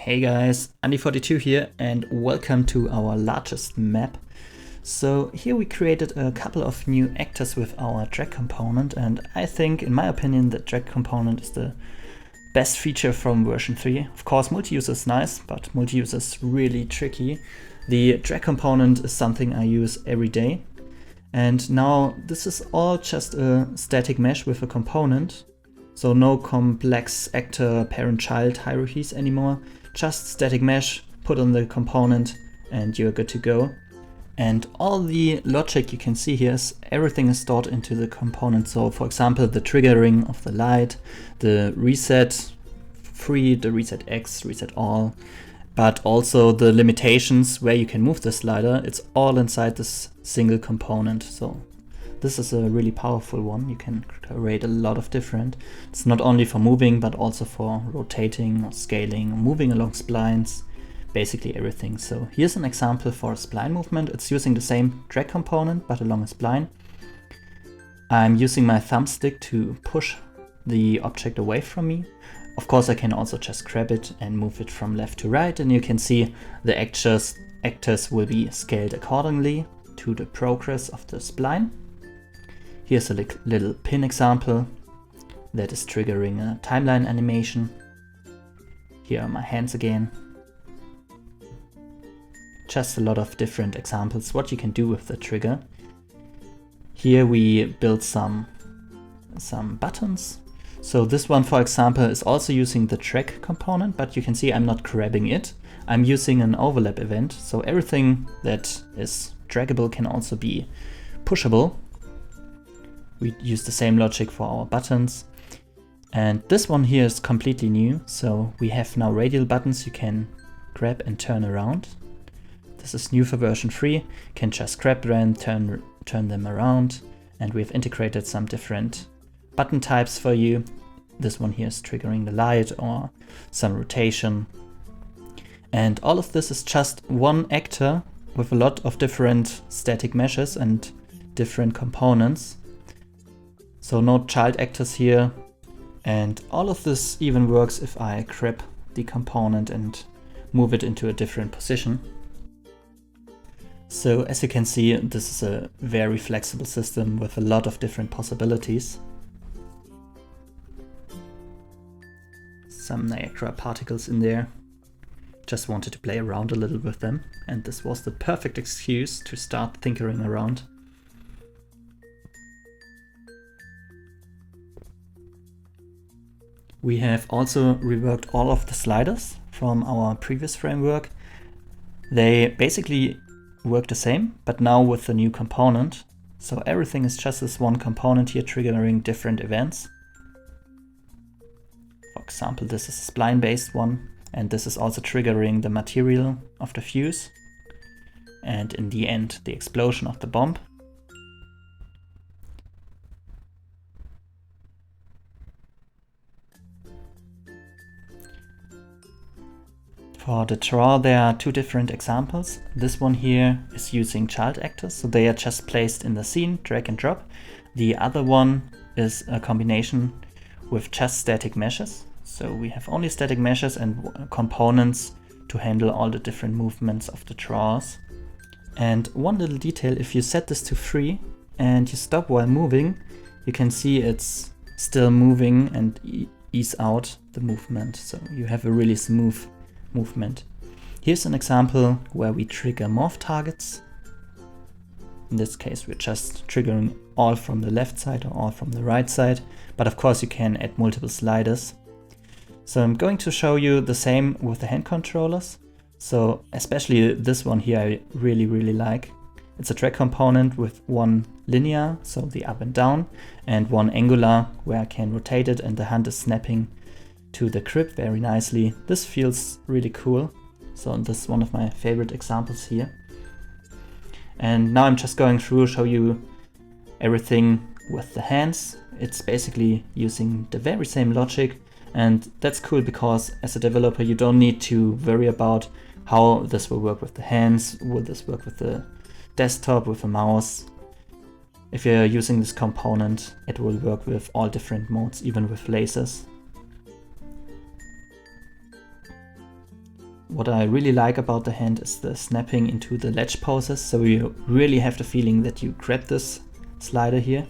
Hey guys, Andy42 here and welcome to our largest map. So here we created a couple of new actors with our drag component, and I think, in my opinion, the drag component is the best feature from version 3. Of course, multi-user is nice, but multi-user is really tricky. The drag component is something I use every day. And now this is all just a static mesh with a component. So no complex actor parent-child hierarchies anymore. Just static mesh, put on the component and you're good to go. And all the logic you can see here is everything is stored into the component. So for example, the triggering of the light, the reset free, the reset X, reset all, but also the limitations where you can move the slider. It's all inside this single component. So this is a really powerful one. You can create a lot of different. It's not only for moving, but also for rotating or scaling, moving along splines, basically everything. So here's an example for a spline movement. It's using the same drag component, but along a spline. I'm using my thumbstick to push the object away from me. Of course, I can also just grab it and move it from left to right. And you can see the actors will be scaled accordingly to the progress of the spline. Here's a little pin example that is triggering a timeline animation. Here are my hands again. Just a lot of different examples what you can do with the trigger. Here we built some buttons. So this one, for example, is also using the drag component, but you can see I'm not grabbing it. I'm using an overlap event. So everything that is draggable can also be pushable. We use the same logic for our buttons. And this one here is completely new. So we have now radial buttons you can grab and turn around. This is new for version 3. You can just grab them, turn them around. And we've integrated some different button types for you. This one here is triggering the light or some rotation. And all of this is just one actor with a lot of different static meshes and different components. So no child actors here, and all of this even works if I grab the component and move it into a different position. So as you can see, this is a very flexible system with a lot of different possibilities. Some Niagara particles in there. Just wanted to play around a little with them, and this was the perfect excuse to start tinkering around. We have also reworked all of the sliders from our previous framework. They basically work the same, but now with the new component. So everything is just this one component here triggering different events. For example, this is a spline-based one, and this is also triggering the material of the fuse. And in the end, the explosion of the bomb. For the draw, there are two different examples. This one here is using child actors, so they are just placed in the scene, drag and drop. The other one is a combination with just static meshes. So we have only static meshes and components to handle all the different movements of the draws. And one little detail, if you set this to 3 and you stop while moving, you can see it's still moving and ease out the movement. So you have a really smooth movement. Here's an example where we trigger morph targets. In this case, we're just triggering all from the left side or all from the right side, but of course you can add multiple sliders. So I'm going to show you the same with the hand controllers. So especially this one here I really like. It's a drag component with one linear, so the up and down, and one angular where I can rotate it and the hand is snapping to the grip very nicely. This feels really cool. So this is one of my favorite examples here. And now I'm just going through, show you everything with the hands. It's basically using the very same logic, and that's cool because as a developer you don't need to worry about how this will work with the hands, will this work with the desktop, with a mouse. If you're using this component, it will work with all different modes, even with lasers. what I really like about the hand is the snapping into the latch poses, so you really have the feeling that you grab this slider here.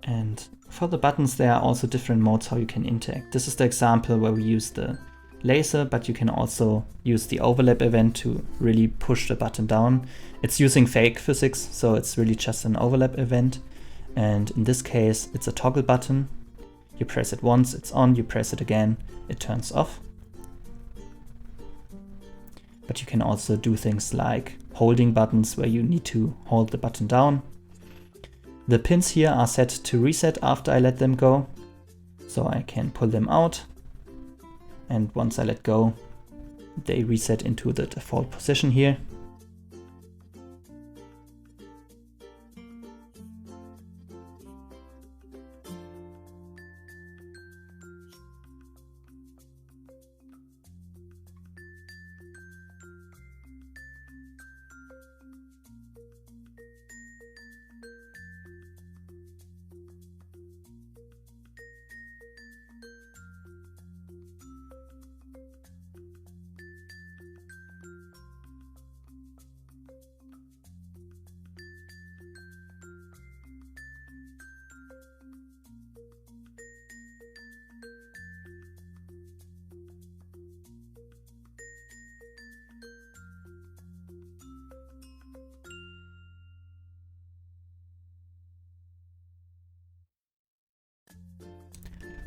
And for the buttons, there are also different modes how you can interact. This is the example where we use the laser, but you can also use the overlap event to really push the button down. It's using fake physics, so it's really just an overlap event. And in this case, it's a toggle button. You press it once, it's on, you press it again, it turns off. But you can also do things like holding buttons where you need to hold the button down. The pins here are set to reset after I let them go, so I can pull them out, and once I let go, they reset into the default position here.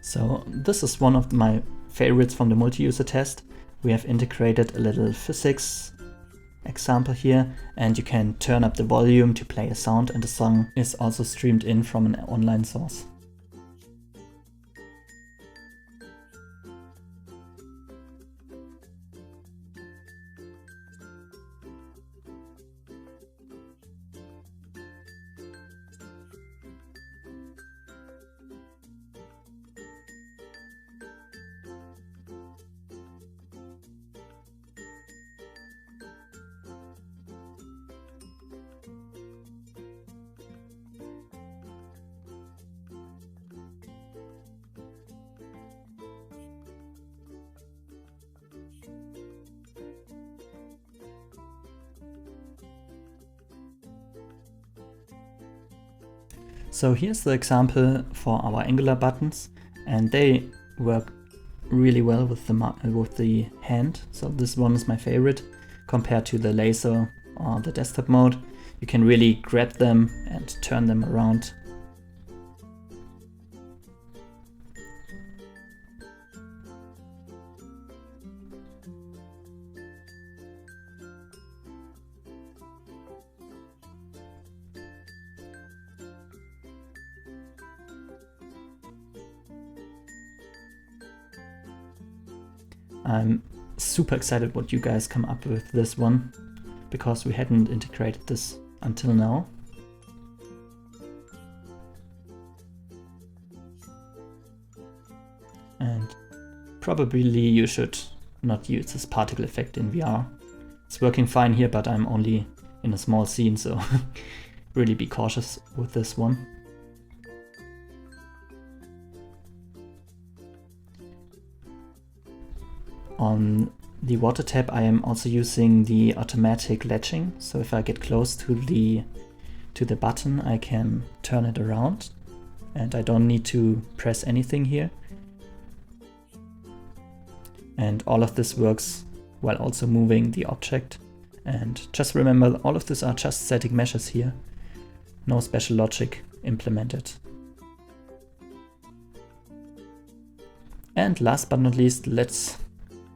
So this is one of my favorites from the multi-user test. We have integrated a little physics example here, and you can turn up the volume to play a sound, and the song is also streamed in from an online source. So here's the example for our angular buttons, and they work really well with the hand. So this one is my favorite compared to the laser or the desktop mode. You can really grab them and turn them around. I'm super excited what you guys come up with this one, because we hadn't integrated this until now. And probably you should not use this particle effect in VR. It's working fine here, but I'm only in a small scene, so really be cautious with this one. On the water tab, I am also using the automatic latching. So if I get close to the button, I can turn it around, and I don't need to press anything here. And all of this works while also moving the object. And just remember, all of these are just static meshes here. No special logic implemented. And last but not least, let's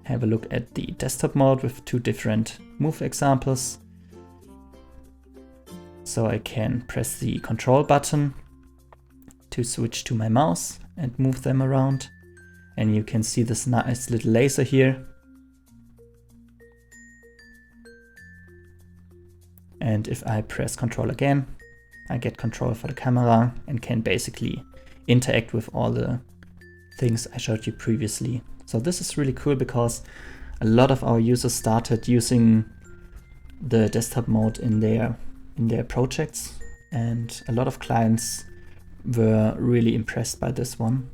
have a look at the desktop mode with two different move examples. So I can press the control button to switch to my mouse and move them around. And you can see this nice little laser here. And if I press control again, I get control for the camera and can basically interact with all the things I showed you previously. So this is really cool, because a lot of our users started using the desktop mode in their projects, and a lot of clients were really impressed by this one.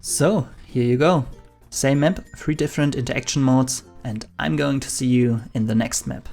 So here you go. Same map, 3 different interaction modes, and I'm going to see you in the next map.